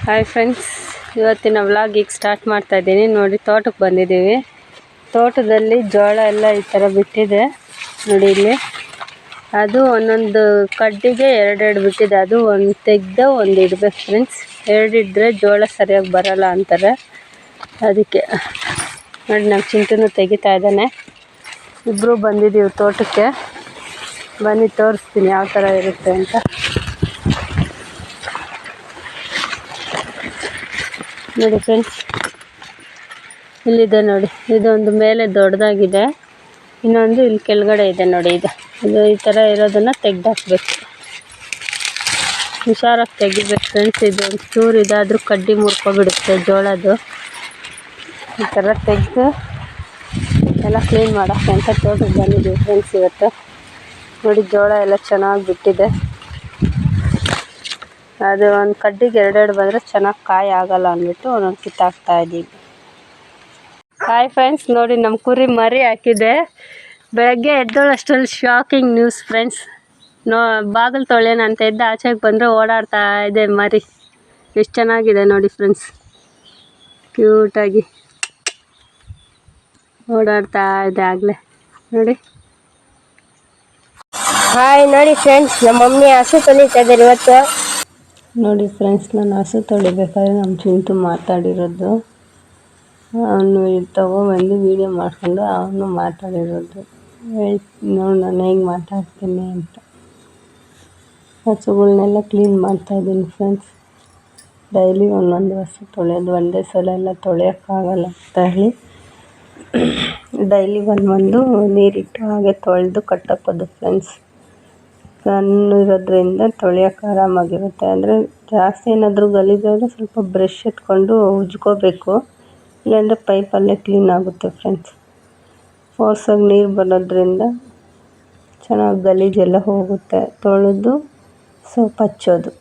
Hi friends, ಇವತ್ತಿನ vlog ಈಗ start ಮಾಡ್ತಾ ಇದ್ದೀನಿ. ನೋಡಿ, ತೋಟಕ್ಕೆ ಬಂದಿದ್ದೀವಿ. ತೋಟದಲ್ಲಿ ಜೋಳ ಎಲ್ಲ ಈ ಥರ ಬಿಟ್ಟಿದೆ ನೋಡಿ. ಇಲ್ಲಿ ಅದು ಒಂದೊಂದು ಕಡ್ಡಿಗೆ ಎರಡೆರಡು ಬಿಟ್ಟಿದೆ. ಅದು ಒಂದು ತೆಗ್ದು ಒಂದು ಇಡಬೇಕು ಫ್ರೆಂಡ್ಸ್. ಎರಡು ಇದ್ದರೆ ಜೋಳ ಸರಿಯಾಗಿ ಬರಲ್ಲ ಅಂತಾರೆ. ಅದಕ್ಕೆ ನೋಡಿ, ನಮ್ಮ ಚಿಂಟುನು ತೆಗಿತಾ ಇದ್ದಾನೆ. ಇಬ್ಬರು ಬಂದಿದ್ದೀವಿ ತೋಟಕ್ಕೆ. ಬನ್ನಿ ತೋರಿಸ್ತೀನಿ ಯಾವ ಥರ ಇರುತ್ತೆ ಅಂತ. ನೋಡಿ ಫ್ರೆಂಡ್ಸ್, ಇಲ್ಲಿದೆ ನೋಡಿ. ಇದೊಂದು ಮೇಲೆ ದೊಡ್ಡದಾಗಿದೆ, ಇನ್ನೊಂದು ಇಲ್ಲಿ ಕೆಳಗಡೆ ಇದೆ ನೋಡಿ. ಇದು ಈ ಥರ ಇರೋದನ್ನು ತೆಗ್ದಾಕ್ಬೇಕು. ಹುಷಾರಾಗಿ ತೆಗಿಬೇಕು ಫ್ರೆಂಡ್ಸ್. ಇದು ಒಂದು ಚೂರು ಇದಾದರೂ ಕಡ್ಡಿ ಮುರ್ಕೊಬಿಡುತ್ತೆ ಜೋಳದ್ದು. ಈ ಥರ ತೆಗೆದು ಎಲ್ಲ ಕ್ಲೀನ್ ಮಾಡೋಕ್ಕೆ ಅಂತ ತೋಟಕ್ಕೆ ಬಂದಿದ್ದೀವಿ ಫ್ರೆಂಡ್ಸ್ ಇವತ್ತು. ನೋಡಿ, ಜೋಳ ಎಲ್ಲ ಚೆನ್ನಾಗಿ ಬಿಟ್ಟಿದೆ. ಅದು ಒಂದು ಕಡ್ಡಿಗೆ ಎರಡೆರಡು ಬಂದರೆ ಚೆನ್ನಾಗಿ ಕಾಯಿ ಆಗಲ್ಲ ಅಂದ್ಬಿಟ್ಟು ಒಂದೊಂದು ಕಿತ್ತಾಕ್ತಾ ಇದ್ದೀವಿ. ಹಾಯ್ ಫ್ರೆಂಡ್ಸ್, ನೋಡಿ ನಮ್ಮ ಕುರಿ ಮರಿ ಹಾಕಿದೆ. ಬೆಳಗ್ಗೆ ಎದ್ದೋಳಷ್ಟರಲ್ಲಿ ಶಾಕಿಂಗ್ ನ್ಯೂಸ್ ಫ್ರೆಂಡ್ಸ್. ಬಾಗಿಲು ತೊಳೆಯೋಣ ಅಂತ ಇದ್ದ, ಆಚೆಗೆ ಬಂದರೆ ಓಡಾಡ್ತಾ ಇದೆ ಮರಿ. ಎಷ್ಟು ಚೆನ್ನಾಗಿದೆ ನೋಡಿ ಫ್ರೆಂಡ್ಸ್, ಕ್ಯೂಟಾಗಿ ಓಡಾಡ್ತಾ ಇದೆ ಆಗಲೇ ನೋಡಿ. ಹಾಯ್ ನೋಡಿ ಫ್ರೆಂಡ್ಸ್, ನಮ್ಮ ಮಮ್ಮಿ ಹಸು ತೊಳಿತಾ ಇದ್ದಾರೆ ಇವತ್ತು. ನೋಡಿ ಫ್ರೆಂಡ್ಸ್, ನಾನು ಹಸು ತೊಳಿಬೇಕಾದ್ರೆ ನಮ್ಮ ಚಿಂಟು ಮಾತಾಡಿರೋದು. ಅವನು ತೊಗೊಬಂದು ವೀಡಿಯೋ ಮಾಡಿಕೊಂಡು ಅವನು ಮಾತಾಡಿರೋದು. ನೋಡಿ ನಾನು ಹೇಗೆ ಮಾತಾಡ್ತೀನಿ ಅಂತ. ಹಸುಗಳನ್ನೆಲ್ಲ ಕ್ಲೀನ್ ಮಾಡ್ತಾಯಿದ್ದೀನಿ ಫ್ರೆಂಡ್ಸ್. ಡೈಲಿ ಒಂದೊಂದು ಹಸು ತೊಳೆಯೋದು, ಒಂದೇ ಸಲ ಎಲ್ಲ ತೊಳೆಯೋಕ್ಕಾಗಲ್ಲ ಅಂತ ಹೇಳಿ ಡೈಲಿ ಒಂದು ನೀರಿಟ್ಟು ಹಾಗೆ ತೊಳೆದು ಕಟ್ಟಾಕೋದು ಫ್ರೆಂಡ್ಸ್. ಸಣ್ಣಿರೋದ್ರಿಂದ ತೊಳೆಯೋಕೆ ಆರಾಮಾಗಿರುತ್ತೆ. ಅಂದರೆ ಜಾಸ್ತಿ ಏನಾದರೂ ಗಲೀಜಾದರೆ ಸ್ವಲ್ಪ ಬ್ರಷ್ ಎತ್ಕೊಂಡು ಉಜ್ಕೋಬೇಕು, ಇಲ್ಲಾಂದರೆ ಪೈಪಲ್ಲೇ ಕ್ಲೀನ್ ಆಗುತ್ತೆ ಫ್ರೆಂಡ್ಸ್. ಫೋರ್ಸಾಗಿ ನೀರು ಬರೋದ್ರಿಂದ ಚೆನ್ನಾಗಿ ಗಲೀಜೆಲ್ಲ ಹೋಗುತ್ತೆ. ತೊಳೆದು ಸೋಪ್ ಹಚ್ಚೋದು.